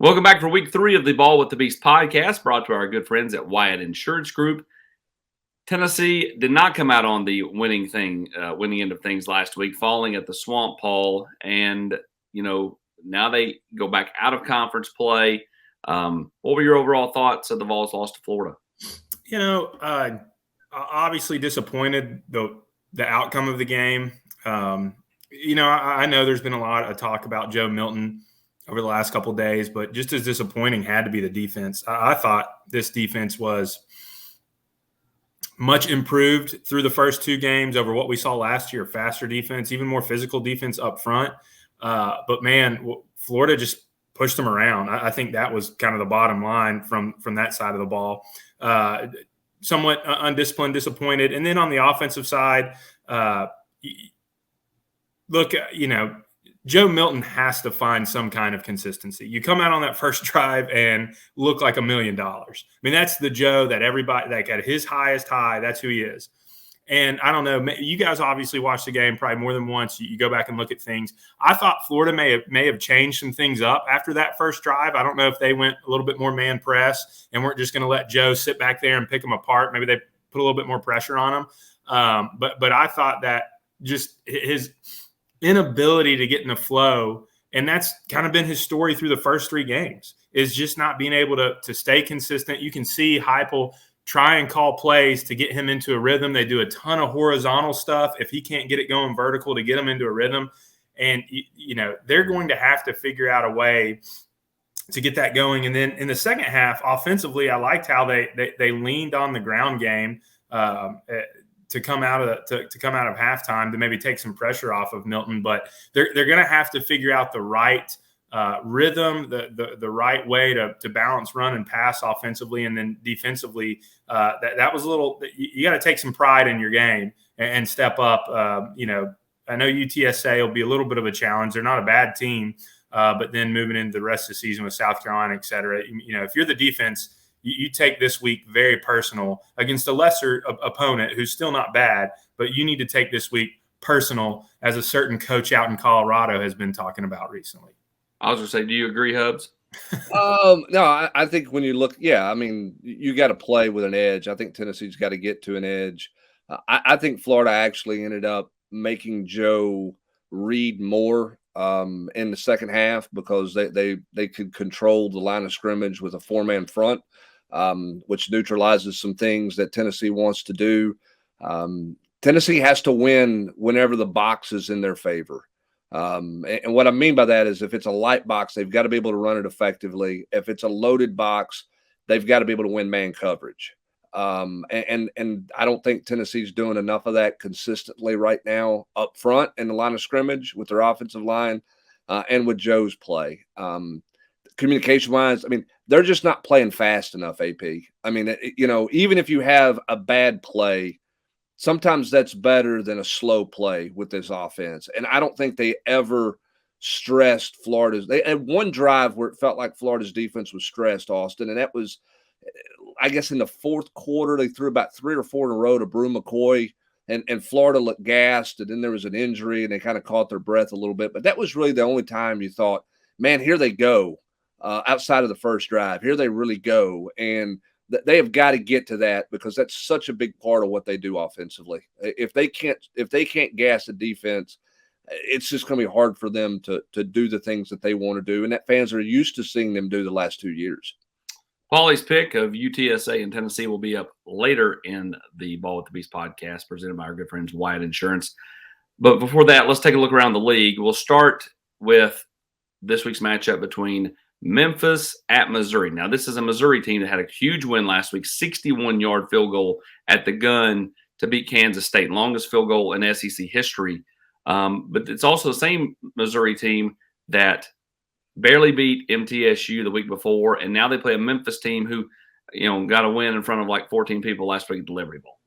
Welcome back for week 3 of the Ball with the Beast podcast, brought to our good friends at Wyatt Insurance Group. Tennessee did not come out on the winning end of things last week, falling at the Swamp Paul, and now they go back out of conference play. What were your overall thoughts of the Vols loss to Florida? Obviously disappointed the outcome of the game. I know there's been a lot of talk about Joe Milton over the last couple of days, but just as disappointing had to be the defense. I thought this defense was much improved through the first 2 games over what we saw last year. Faster defense, even more physical defense up front. But man, Florida just pushed them around. I think that was kind of the bottom line from that side of the ball. Somewhat undisciplined, disappointed. And then on the offensive side, Joe Milton has to find some kind of consistency. You come out on that first drive and look like $1 million. I mean, that's the Joe that everybody, like at his highest high, that's who he is. And I don't know, you guys obviously watched the game probably more than once. You go back and look at things. I thought Florida may have changed some things up after that first drive. I don't know if they went a little bit more man press and weren't just going to let Joe sit back there and pick them apart. Maybe they put a little bit more pressure on him. But I thought that just his inability to get in the flow, and that's kind of been his story through the first 3 games, is just not being able to stay consistent. You can see Heupel try and call plays to get him into a rhythm. They do a ton of horizontal stuff if he can't get it going vertical to get him into a rhythm. And, they're going to have to figure out a way to get that going. And then in the second half, offensively, I liked how they leaned on the ground game to come out of halftime to maybe take some pressure off of Milton. But they're going to have to figure out the right rhythm, the right way to balance run and pass offensively, and then defensively. That was a little. You got to take some pride in your game and step up. I know UTSA will be a little bit of a challenge. They're not a bad team, but then moving into the rest of the season with South Carolina, et cetera. If you're the defense, you take this week very personal against a lesser opponent who's still not bad, but you need to take this week personal, as a certain coach out in Colorado has been talking about recently. I was going to say, do you agree, Hubs? No, I think when you look, you got to play with an edge. I think Tennessee's got to get to an edge. I think Florida actually ended up making Joe read more in the second half because they could control the line of scrimmage with a 4-man front. Which neutralizes some things that Tennessee wants to do. Tennessee has to win whenever the box is in their favor. And what I mean by that is if it's a light box, they've got to be able to run it effectively. If it's a loaded box, they've got to be able to win man coverage. And I don't think Tennessee's doing enough of that consistently right now up front in the line of scrimmage with their offensive line and with Joe's play. Communication-wise, they're just not playing fast enough, AP. Even if you have a bad play, sometimes that's better than a slow play with this offense. And I don't think they ever stressed Florida's. They had one drive where it felt like Florida's defense was stressed, Austin, and that was, I guess, in the fourth quarter. They threw about 3 or 4 in a row to Brew McCoy, and Florida looked gassed, and then there was an injury, and they kind of caught their breath a little bit. But that was really the only time you thought, man, here they go. Outside of the first drive, here they really go, and they have got to get to that because that's such a big part of what they do offensively. If they can't gas the defense, it's just going to be hard for them to do the things that they want to do, and that fans are used to seeing them do the last 2 years. Paulie's pick of UTSA and Tennessee will be up later in the Ball with the Beast podcast, presented by our good friends Wyatt Insurance. But before that, let's take a look around the league. We'll start with this week's matchup between Memphis at Missouri. Now, this is a Missouri team that had a huge win last week, 61-yard field goal at the gun to beat Kansas State, longest field goal in SEC history. But it's also the same Missouri team that barely beat MTSU the week before, and now they play a Memphis team who, got a win in front of like 14 people last week at the Liberty Bowl.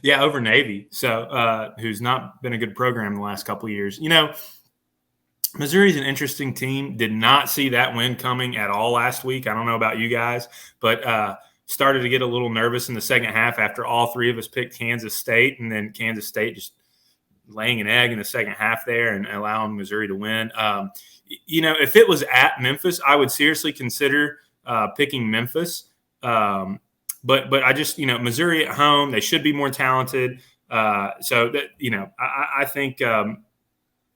Yeah, over Navy, so who's not been a good program the last couple of years. Missouri's an interesting team. Did not see that win coming at all last week. I don't know about you guys, but started to get a little nervous in the second half after all 3 of us picked Kansas State, and then Kansas State just laying an egg in the second half there and allowing Missouri to win. If it was at Memphis, I would seriously consider picking Memphis. But I just, Missouri at home, they should be more talented. So that, I think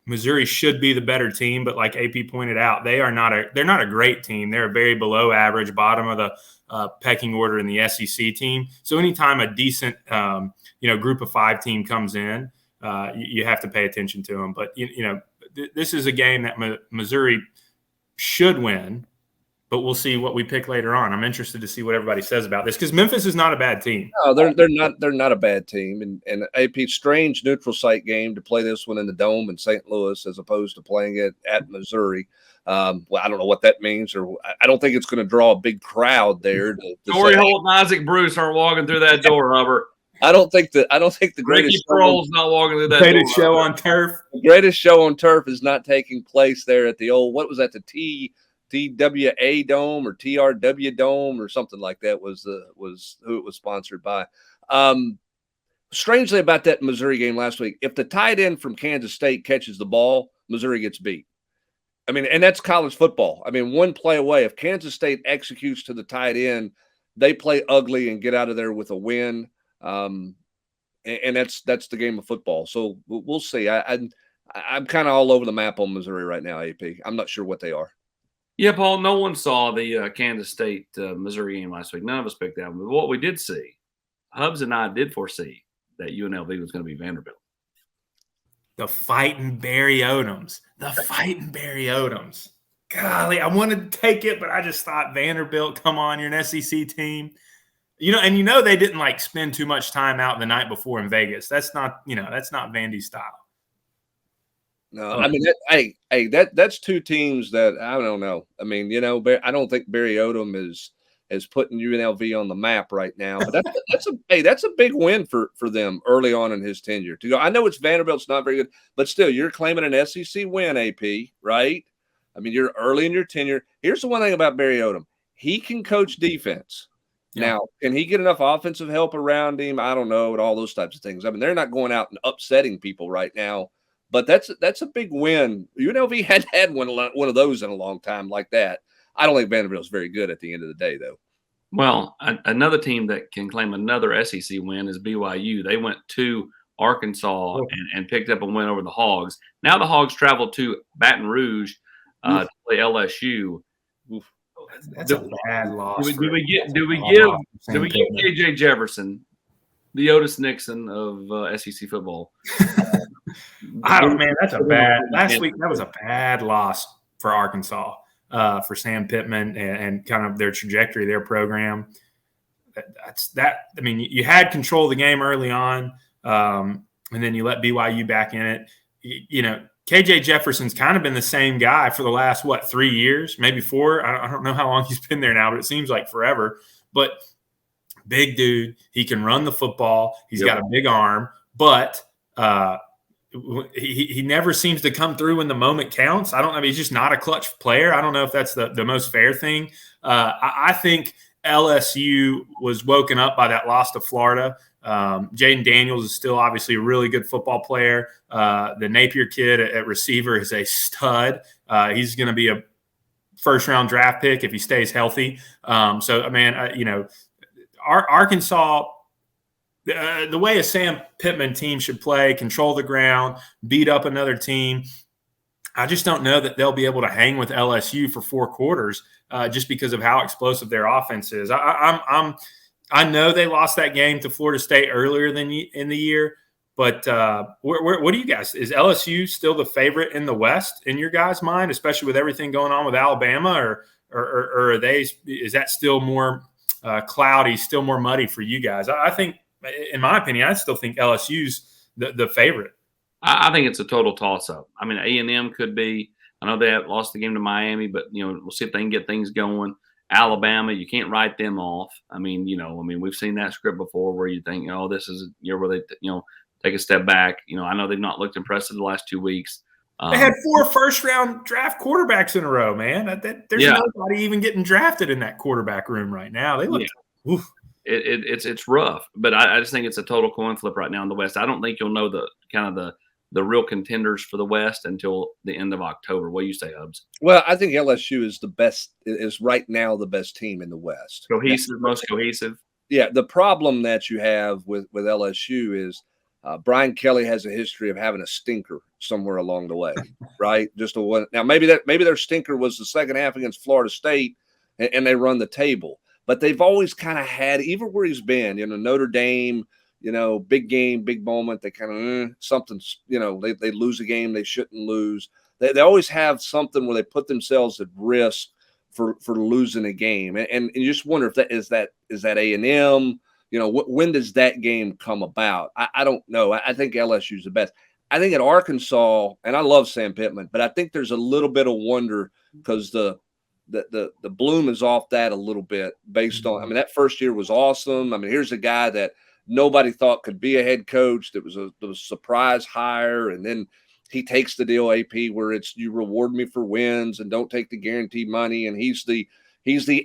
Missouri should be the better team. But like AP pointed out, they're not a great team. They're a very below average, bottom of the pecking order in the SEC team. So anytime a decent, group of 5 team comes in, you have to pay attention to them. But, this is a game that Missouri should win. But we'll see what we pick later on. I'm interested to see what everybody says about this because Memphis is not a bad team. No, they're not a bad team. And AP, strange neutral site game to play this one in the Dome in St. Louis as opposed to playing it at Missouri. Well, I don't know what that means, or I don't think it's going to draw a big crowd there. Torrey Holt and Isaac Bruce aren't walking through that door, Hubbard. I don't think the greatest Ricky Prohl's not walking through that greatest door. Show on turf. The greatest show on turf is not taking place there at the old, what was that, the TWA Dome or TRW Dome or something like that was who it was sponsored by. Strangely about that Missouri game last week, if the tight end from Kansas State catches the ball, Missouri gets beat. I mean, and that's college football. I mean, one play away. If Kansas State executes to the tight end, they play ugly and get out of there with a win. And that's the game of football. So we'll see. I'm kind of all over the map on Missouri right now, AP. I'm not sure what they are. Yeah, Paul, no one saw the Kansas State Missouri game last week. None of us picked that one. But what we did see, Hubbs and I did foresee that UNLV was going to be Vanderbilt. The fighting Barry Odoms. Golly, I wanted to take it, but I just thought Vanderbilt, come on, you're an SEC team. They didn't spend too much time out the night before in Vegas. That's not Vandy style. No, I mean, that's two teams that I don't know. I mean, I don't think Barry Odom is putting UNLV on the map right now. But that's a big win for them early on in his tenure. To go, I know it's Vanderbilt's not very good, but still, you're claiming an SEC win, AP, right? I mean, you're early in your tenure. Here's the one thing about Barry Odom: he can coach defense. Yeah. Now, can he get enough offensive help around him? I don't know, and all those types of things. I mean, they're not going out and upsetting people right now. But that's a big win. UNLV had one of those in a long time like that. I don't think Vanderbilt's very good at the end of the day, though. Well, another team that can claim another SEC win is BYU. They went to Arkansas and picked up a win over the Hogs. Now the Hogs travel to Baton Rouge to play LSU. Oof. That's a bad loss. Do we give KJ Jefferson the Otis Nixon of SEC football? That's a bad – last week that was a bad loss for Arkansas, for Sam Pittman and kind of their trajectory, their program. You had control of the game early on, and then you let BYU back in it. KJ Jefferson's kind of been the same guy for the last, 3 years, maybe 4. I don't know how long he's been there now, but it seems like forever. But big dude, he can run the football. He's got a big arm, but he never seems to come through when the moment counts. He's just not a clutch player. I don't know if that's the most fair thing. I think LSU was woken up by that loss to Florida. Jaden Daniels is still obviously a really good football player. The Napier kid at receiver is a stud. He's going to be a first-round draft pick if he stays healthy. Arkansas – the way a Sam Pittman team should play, control the ground, beat up another team, I just don't know that they'll be able to hang with LSU for 4 quarters just because of how explosive their offense is. I know they lost that game to Florida State earlier in the year, but what do you guys – is LSU still the favorite in the West in your guys' mind, especially with everything going on with Alabama, or are they – is that still more cloudy, still more muddy for you guys? I think – in my opinion, I still think LSU's the favorite. I think it's a total toss-up. I mean, A&M could be. I know they have lost the game to Miami, but we'll see if they can get things going. Alabama, you can't write them off. We've seen that script before where you think, this is a year where they, take a step back. I know they've not looked impressive the last 2 weeks. They had 4 first-round draft quarterbacks in a row, man. There's nobody even getting drafted in that quarterback room right now. They look. Yeah. Oof. It's rough, but I just think it's a total coin flip right now in the West. I don't think you'll know the the real contenders for the West until the end of October. What do you say, Hubs? Well, I think LSU is right now the best team in the West. Cohesive, most cohesive. Yeah, the problem that you have with LSU is Brian Kelly has a history of having a stinker somewhere along the way, right? Just a one. Now maybe their stinker was the second half against Florida State, and they run the table. But they've always kind of had, even where he's been, Notre Dame, big game, big moment. They kind of something's, they lose a game they shouldn't lose. They always have something where they put themselves at risk for losing a game, and you just wonder if that is A&M. When does that game come about? I don't know. I think LSU's the best. I think at Arkansas, and I love Sam Pittman, but I think there's a little bit of wonder because the bloom is off that a little bit based on. I mean, that first year was awesome. I mean, here's a guy that nobody thought could be a head coach. That was a surprise hire, and then he takes the deal, AP, where it's you reward me for wins and don't take the guaranteed money, and he's the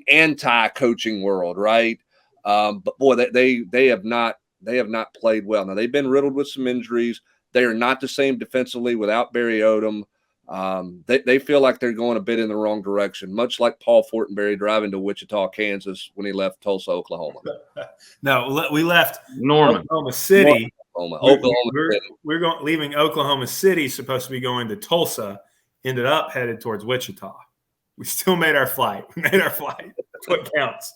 anti-coaching world, right? But boy, they have not played well. Now they've been riddled with some injuries. They are not the same defensively without Barry Odom. They feel like they're going a bit in the wrong direction, much like Paul Fortenberry driving to Wichita, Kansas when he left Tulsa, Oklahoma. No, we left Norman. Oklahoma City. Oklahoma. Leaving Oklahoma City, supposed to be going to Tulsa, ended up headed towards Wichita. We still made our flight. That's what counts.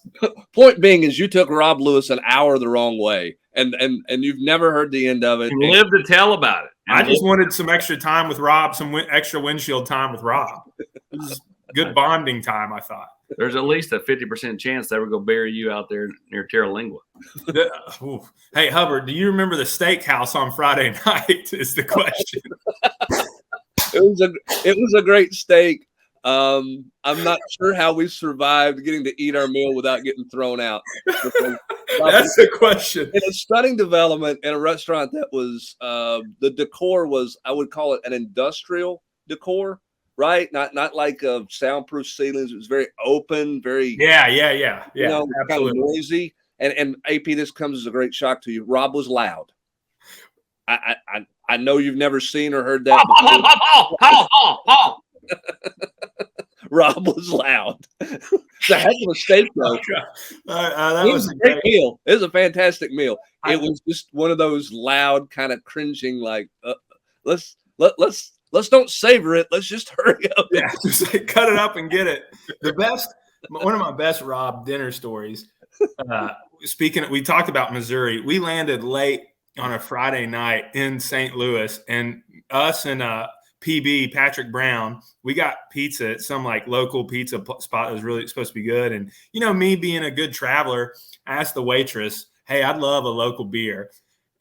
Point being is you took Rob Lewis an hour the wrong way, and you've never heard the end of it. And live to tell about it. I just wanted some extra time with Rob, some extra windshield time with Rob. It was good bonding time, I thought. There's at least a 50% chance they were going to bury you out there near Terra Lingua. Hey, Hubbard, do you remember the steakhouse on Friday night is the question. It was a great steak. I'm not sure how we survived getting to eat our meal without getting thrown out. That's the question. In a stunning development in a restaurant that was the decor was, I would call it an industrial decor, right? Not like soundproof ceilings. It was very open, very yeah. kind of noisy. And AP, this comes as a great shock to you. Rob was loud. I know you've never seen or heard that. Rob was loud. It's a heck of a steak, though. That was a great meal. It was a fantastic meal. It was just one of those loud, kind of cringing, like let's don't savor it. Let's just hurry up. Yeah, just like, cut it up and get it. One of my best Rob dinner stories. We talked about Missouri. We landed late on a Friday night in St. Louis, and us and PB, Patrick Brown, we got pizza at some like local pizza spot that was really supposed to be good. And, me being a good traveler, I asked the waitress, hey, I'd love a local beer.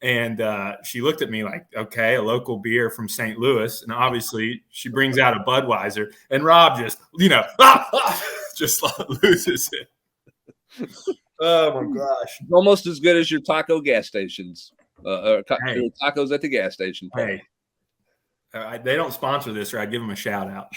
And she looked at me like, okay, a local beer from St. Louis. And obviously she brings out a Budweiser, and Rob just, just loses it. Oh my gosh. Almost as good as your taco gas stations, tacos at the gas station. Hey. They don't sponsor this, or I'd give them a shout out.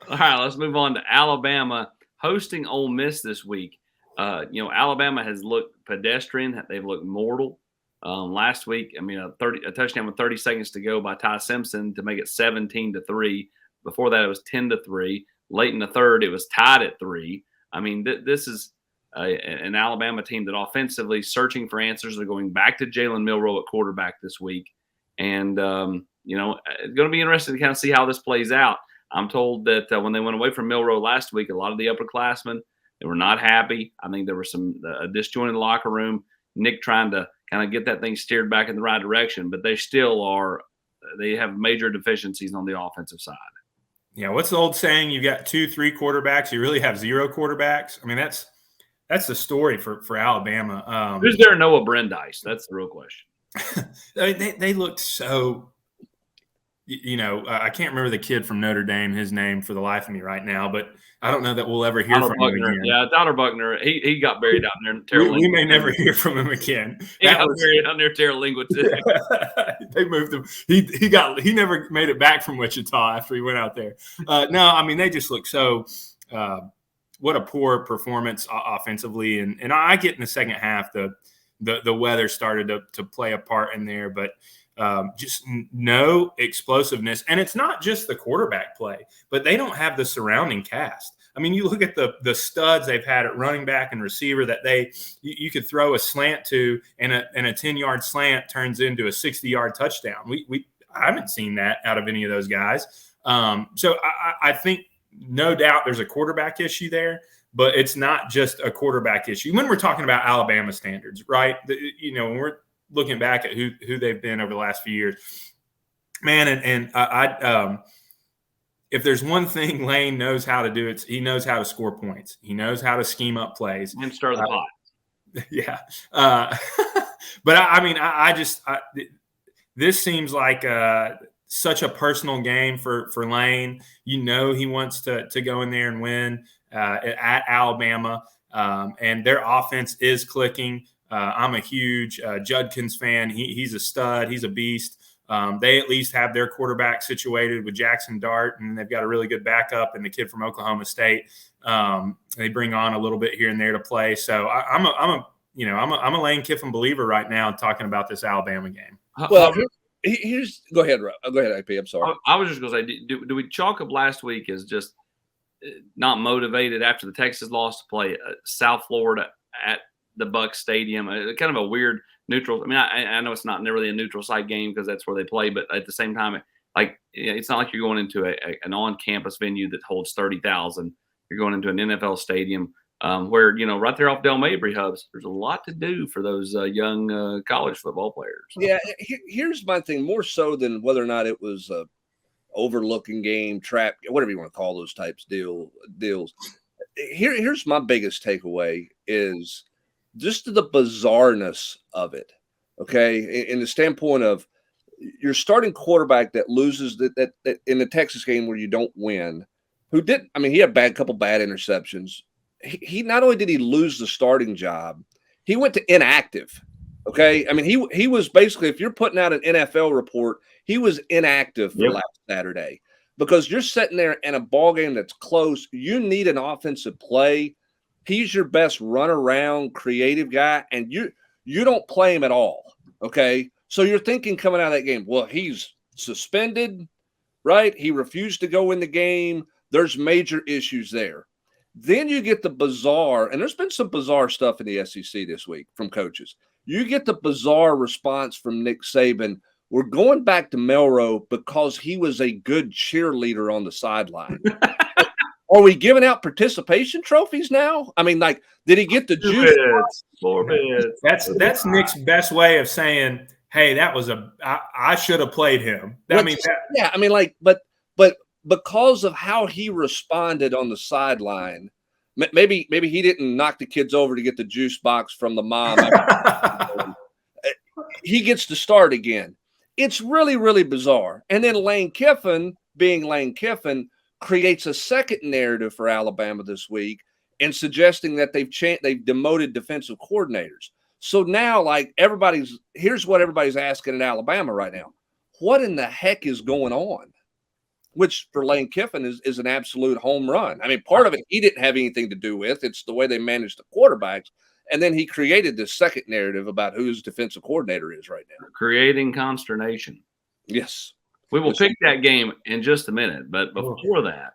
All right, let's move on to Alabama hosting Ole Miss this week. Alabama has looked pedestrian. They've looked mortal. Last week, a touchdown with 30 seconds to go by Ty Simpson to make it 17-3. Before that, it was 10-3. Late in the third, it was tied at 3. This is an Alabama team that offensively searching for answers. They're going back to Jalen Milroe at quarterback this week. And, it's going to be interesting to kind of see how this plays out. I'm told that when they went away from Milroe last week, a lot of the upperclassmen, they were not happy. I think there was some disjointed locker room. Nick trying to kind of get that thing steered back in the right direction, but they still they have major deficiencies on the offensive side. Yeah. What's the old saying? You got 2-3 quarterbacks. You really have 0 quarterbacks. That's the story for Alabama. Who's their Noah Brandeis? That's the real question. They looked so, I can't remember the kid from Notre Dame, his name for the life of me right now, but I don't know that we'll ever hear from him again. Yeah, Donner Buckner. He got buried out there in Terra Lingua. We may never hear from him again. He got buried out near Terra Lingua too. They moved him. He never made it back from Wichita after he went out there. They just look so. What a poor performance offensively, and I get in the second half the the weather started to play a part in there. But just no explosiveness. And it's not just the quarterback play, but they don't have the surrounding cast. I mean, you look at the studs they've had at running back and receiver that you could throw a slant to, and a 10-yard slant turns into a 60-yard touchdown. I haven't seen that out of any of those guys. So I think no doubt there's a quarterback issue there, but it's not just a quarterback issue. When we're talking about Alabama standards, right? When we're looking back at who they've been over the last few years, man, and if there's one thing Lane knows how to do, he knows how to score points. He knows how to scheme up plays and stir the pot. Yeah. But this seems like such a personal game for Lane. He wants to go in there and win at Alabama, and their offense is clicking. I'm a huge Judkins fan. He's a stud. He's a beast. They at least have their quarterback situated with Jackson Dart, and they've got a really good backup and the kid from Oklahoma State. They bring on a little bit here and there to play. So I'm a Lane Kiffin believer right now talking about this Alabama game. Well, go ahead, Rob. Go ahead, AP. I'm sorry. I was just going to say, do we chalk up last week as just not motivated after the Texas loss to play South Florida at the Buck Stadium? Kind of a weird neutral. I mean, I know it's not really a neutral site game because that's where they play, but at the same time, it's not like you're going into an on-campus venue that holds 30,000. You're going into an NFL stadium where, right there off Del Mabry Hubs, there's a lot to do for those young college football players. Yeah, here's my thing, more so than whether or not it was a overlooking game, trap, whatever you want to call those types deals. Here's my biggest takeaway is just the bizarreness of it, okay? In the standpoint of your starting quarterback that loses that in the Texas game where you don't win, he had a couple bad interceptions. He not only did he lose the starting job, he went to inactive, okay? I mean, he was basically, if you're putting out an NFL report, he was inactive for last Saturday because you're sitting there in a ball game that's close. You need an offensive play. He's your best run around creative guy, and you don't play him at all. Okay. So you're thinking coming out of that game, well, he's suspended, right? He refused to go in the game. There's major issues there. Then you get the bizarre, and there's been some bizarre stuff in the SEC this week from coaches. You get the bizarre response from Nick Saban. We're going back to Melrose because he was a good cheerleader on the sideline. Are we giving out participation trophies now? I mean, did he get the juice? 4 bits. That's Nick's best way of saying, hey, I should have played him. But because of how he responded on the sideline, maybe he didn't knock the kids over to get the juice box from the mom. He gets to start again. It's really, really bizarre. And then Lane Kiffin, being Lane Kiffin, creates a second narrative for Alabama this week and suggesting that they've demoted defensive coordinators. So now, here's what everybody's asking in Alabama right now. What in the heck is going on? Which for Lane Kiffin is an absolute home run. I mean, part of it he didn't have anything to do with. It's the way they manage the quarterbacks. And then he created this second narrative about who his defensive coordinator is right now. Creating consternation. Yes. We will pick that game in just a minute. But before that,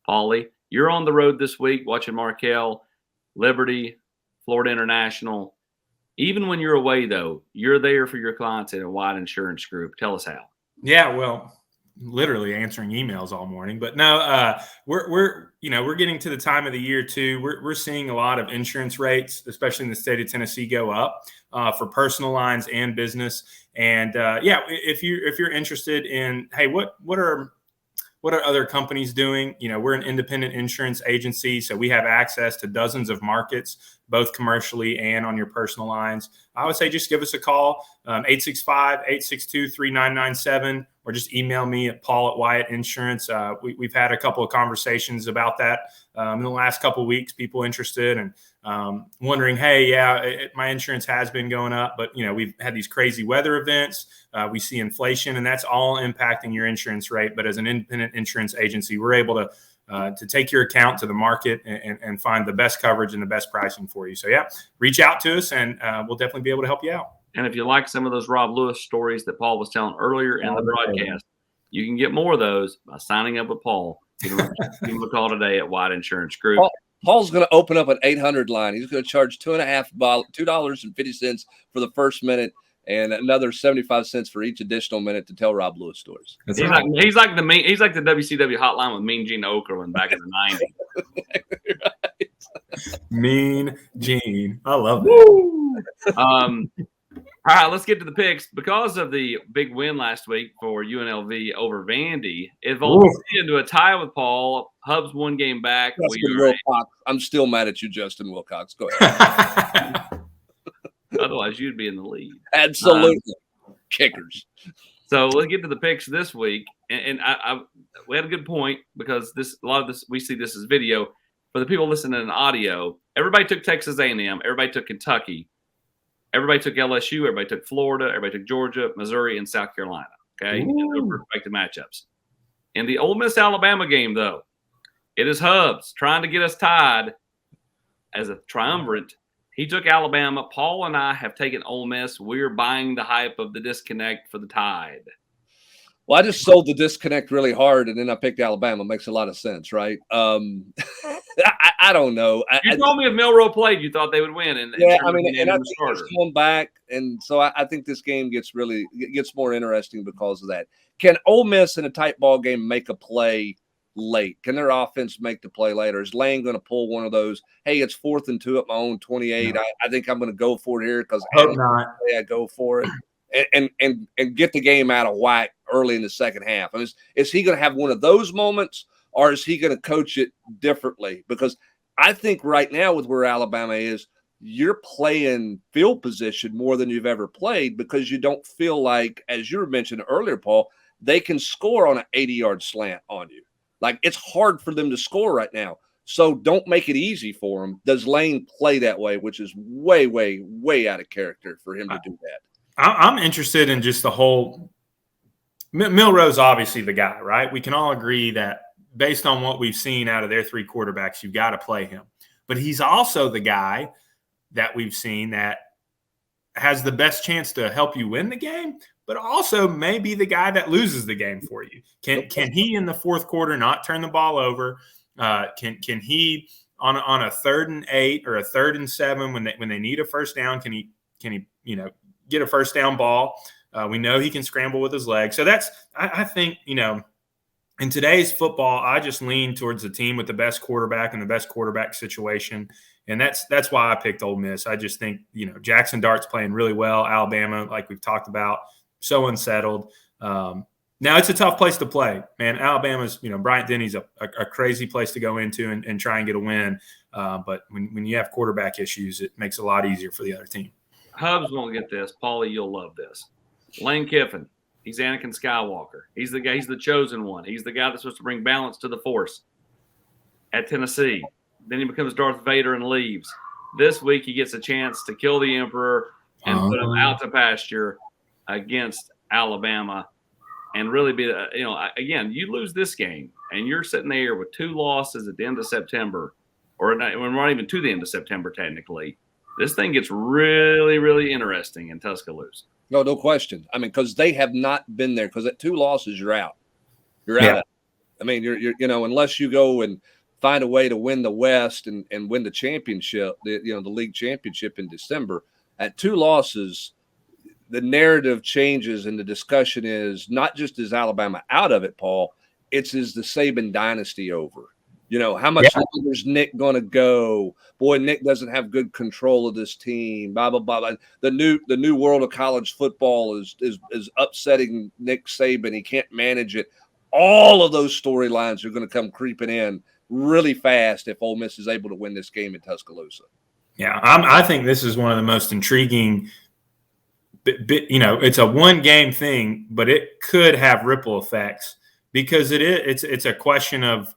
Paulie, you're on the road this week watching Markel, Liberty, Florida International. Even when you're away, though, you're there for your clients in a wide insurance group. Tell us how. Yeah, well, literally answering emails all morning. But no, we're getting to the time of the year, too. We're seeing a lot of insurance rates, especially in the state of Tennessee, go up for personal lines and business. And if you're interested in, hey, what are other companies doing? We're an independent insurance agency, so we have access to dozens of markets, both commercially and on your personal lines. I would say just give us a call, 865-862-3997, or just email me at paul@Wyatt-Insurance. We've had a couple of conversations about that in the last couple of weeks, people interested and wondering, hey, my insurance has been going up, but, we've had these crazy weather events. We see inflation, and that's all impacting your insurance rate. But as an independent insurance agency, we're able to to take your account to the market and find the best coverage and the best pricing for you. So, yeah, reach out to us, and we'll definitely be able to help you out. And if you like some of those Rob Lewis stories that Paul was telling earlier in the broadcast, you can get more of those by signing up with Paul. Give him a call today at White Insurance Group. Paul's going to open up an 800 line. He's going to charge $2.50 for the first minute and another 75 cents for each additional minute to tell Rob Lewis stories. He's like the WCW hotline with Mean Gene Okerlund back in the 90s. Right. Mean Gene. I love that. All right, let's get to the picks. Because of the big win last week for UNLV over Vandy, it evolved into a tie with Paul. Hub's one game back. I'm still mad at you, Justin Wilcox. Go ahead. Otherwise, you'd be in the lead. Absolutely. Kickers. So let's get to the picks this week. And we had a good point because a lot of this, we see this as video. For the people listening in audio, everybody took Texas A&M. Everybody took Kentucky. Everybody took LSU. Everybody took Florida. Everybody took Georgia, Missouri, and South Carolina. Okay, respective matchups. In the Ole Miss Alabama game, though, it is Hubs trying to get us tied as a triumvirate. He took Alabama. Paul and I have taken Ole Miss. We're buying the hype of the disconnect for the Tide. Well, I just sold the disconnect really hard, and then I picked Alabama. Makes a lot of sense, right? I don't know. You told me if Milroe played, you thought they would win. And I think he's going back, and so I think this game gets more interesting because of that. Can Ole Miss in a tight ball game make a play late? Can their offense make the play later? Is Lane going to pull one of those? Hey, it's 4th and 2 at my own 28. No. I think I'm going to go for it here because I go for it. And get the game out of whack early in the second half. And is he going to have one of those moments, or is he going to coach it differently? Because I think right now with where Alabama is, you're playing field position more than you've ever played because you don't feel like, as you mentioned earlier, Paul, they can score on an 80-yard slant on you. Like, it's hard for them to score right now. So don't make it easy for them. Does Lane play that way, which is way, way, way out of character for him to do that? I'm interested in just the whole – Milroe's obviously the guy, right? We can all agree that based on what we've seen out of their 3 quarterbacks, you've got to play him. But he's also the guy that we've seen that has the best chance to help you win the game, but also may be the guy that loses the game for you. Can he in the 4th quarter not turn the ball over? Can he on a 3rd and 8 or a 3rd and 7 when they need a first down? Can he get a first down ball? We know he can scramble with his legs. So I think in today's football, I just lean towards the team with the best quarterback and the best quarterback situation. And that's why I picked Ole Miss. I just think, Jackson Dart's playing really well. Alabama, like we've talked about, so unsettled. Now it's a tough place to play, man. Alabama's, Bryant Denny's a crazy place to go into and try and get a win. But when you have quarterback issues, it makes it a lot easier for the other team. Hubs won't get this. Paulie, you'll love this. Lane Kiffin. He's Anakin Skywalker. He's the guy. He's the chosen one. He's the guy that's supposed to bring balance to the Force at Tennessee. Then he becomes Darth Vader and leaves. This week he gets a chance to kill the Emperor and put him out to pasture against Alabama and really be, again, you lose this game and you're sitting there with 2 losses at the end of September, or not, we're not even to the end of September technically. This thing gets really, really interesting in Tuscaloosa. No question. I mean, because they have not been there. Because at 2 losses, you're out. You're out. I mean, you're unless you go and find a way to win the West and win the championship, the league championship in December. At 2 losses, the narrative changes and the discussion is not just is Alabama out of it, Paul. It's is the Saban dynasty over. How much longer is Nick going to go? Boy, Nick doesn't have good control of this team. Blah blah blah. The new world of college football is upsetting Nick Saban. He can't manage it. All of those storylines are going to come creeping in really fast if Ole Miss is able to win this game in Tuscaloosa. Yeah, I think this is one of the most intriguing. It's a 1-game thing, but it could have ripple effects because it's a question of.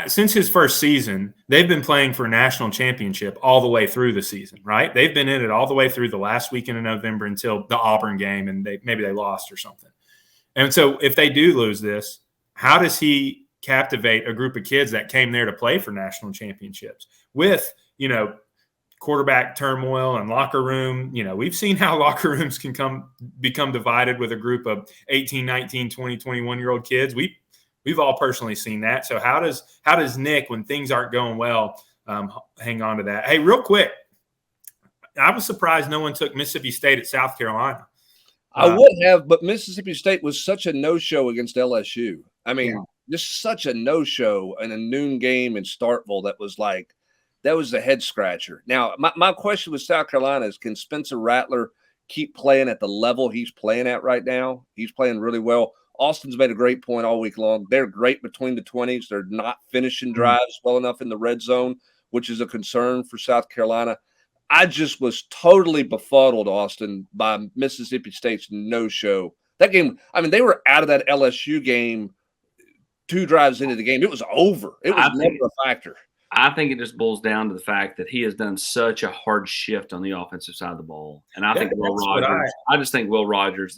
Since his first season, they've been playing for a national championship all the way through the season, right? They've been in it all the way through the last weekend of November until the Auburn game, and maybe they lost or something. And so if they do lose this, how does he captivate a group of kids that came there to play for national championships with, quarterback turmoil and locker room? We've seen how locker rooms can become divided with a group of 18, 19, 20, 21-year-old kids. We've all personally seen that. So how does Nick, when things aren't going well, hang on to that? Hey, real quick, I was surprised no one took Mississippi State at South Carolina. I would have, but Mississippi State was such a no-show against LSU. I mean, just such a no-show in a noon game in Starkville that was the head scratcher. Now, my question with South Carolina is, can Spencer Rattler keep playing at the level he's playing at right now? He's playing really well. Austin's made a great point all week long. They're great between the 20s. They're not finishing drives well enough in the red zone, which is a concern for South Carolina. I just was totally befuddled, Austin, by Mississippi State's no-show. That game, I mean, they were out of that LSU game 2 drives into the game. It was over. It was never a factor. I think it just boils down to the fact that he has done such a hard shift on the offensive side of the ball. And I think Will Rogers, I just think Will Rogers,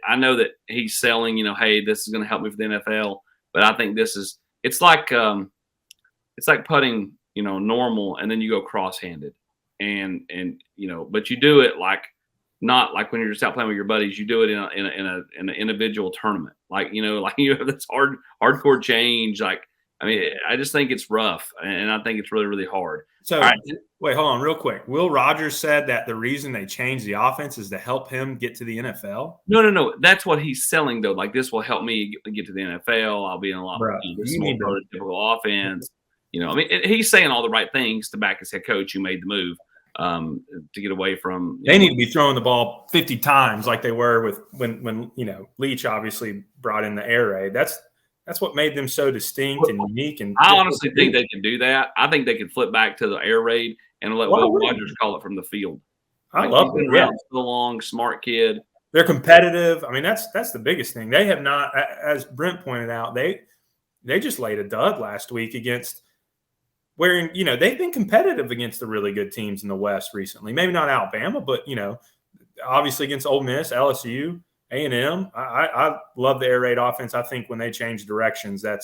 I know that he's selling, hey, this is going to help me for the NFL. But I think it's like putting, normal, and then you go cross-handed. And but you do it not like when you're just out playing with your buddies. You do it in an individual tournament, like you have this hardcore change. I just think it's rough, and I think it's really, really hard. So wait, hold on, real quick. Will Rogers said that the reason they changed the offense is to help him get to the NFL. No. That's what he's selling though. Like, this will help me get to the NFL. I'll be in a lot more prototypical offense. He's saying all the right things to back his head coach who made the move. To get away from, they need to be throwing the ball 50 times like they were with when Leach obviously brought in the air raid. That's what made them so distinct and unique. And I honestly think they can do that. I think they could flip back to the air raid and let Will Rogers call it from the field. I love it. Yeah, so long, smart kid. They're competitive. I mean, that's the biggest thing. They have not, as Brent pointed out, they just laid a dud last week against. Where, they've been competitive against the really good teams in the West recently. Maybe not Alabama, but, obviously against Ole Miss, LSU, A&M. I love the air raid offense. I think when they changed directions, that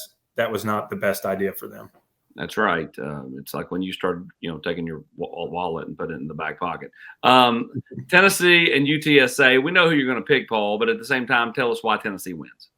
was not the best idea for them. That's right. It's like when you started, taking your wallet and put it in the back pocket. Tennessee and UTSA, we know who you're going to pick, Paul, but at the same time, tell us why Tennessee wins.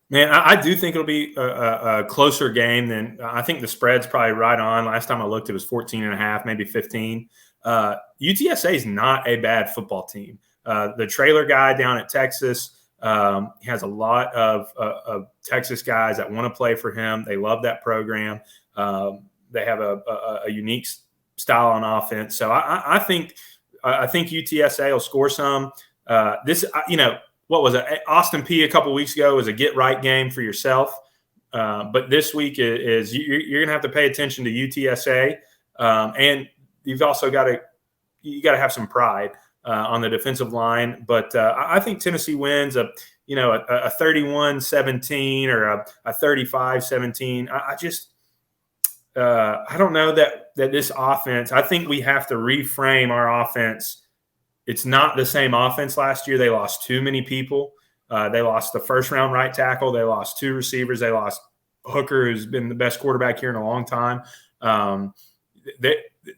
Man, I do think it'll be a closer game than I think the spread's probably right on. Last time I looked, it was 14.5, maybe 15. UTSA is not a bad football team. The trailer guy down at Texas has a lot of Texas guys that want to play for him. They love that program. They have a unique style on offense. So I think UTSA will score some. What was it? Austin P a couple weeks ago was a get right game for yourself. But this week is you're going to have to pay attention to UTSA. And you've also got to have some pride on the defensive line. But I think Tennessee wins a 31-17 or a 35-17. I don't know that this offense, I think we have to reframe our offense. It's not the same offense last year. They lost too many people. They lost the first-round right tackle. They lost 2 receivers. They lost Hooker, who's been the best quarterback here in a long time.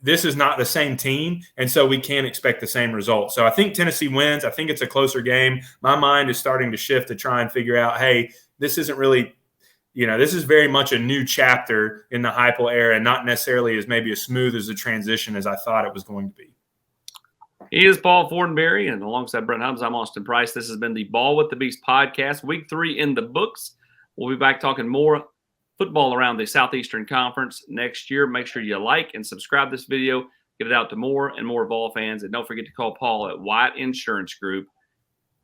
This is not the same team, and so we can't expect the same results. So I think Tennessee wins. I think it's a closer game. My mind is starting to shift to try and figure out, hey, this isn't really this is very much a new chapter in the Heupel era, and not necessarily as maybe as smooth as a transition as I thought it was going to be. He is Paul Fortenberry, and alongside Brent Hubbs, I'm Austin Price. This has been the Ball with the Beast podcast, week 3 in the books. We'll be back talking more football around the Southeastern Conference next year. Make sure you like and subscribe this video. Get it out to more and more Vol fans. And don't forget to call Paul at White Insurance Group.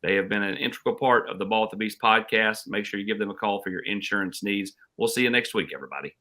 They have been an integral part of the Ball with the Beast podcast. Make sure you give them a call for your insurance needs. We'll see you next week, everybody.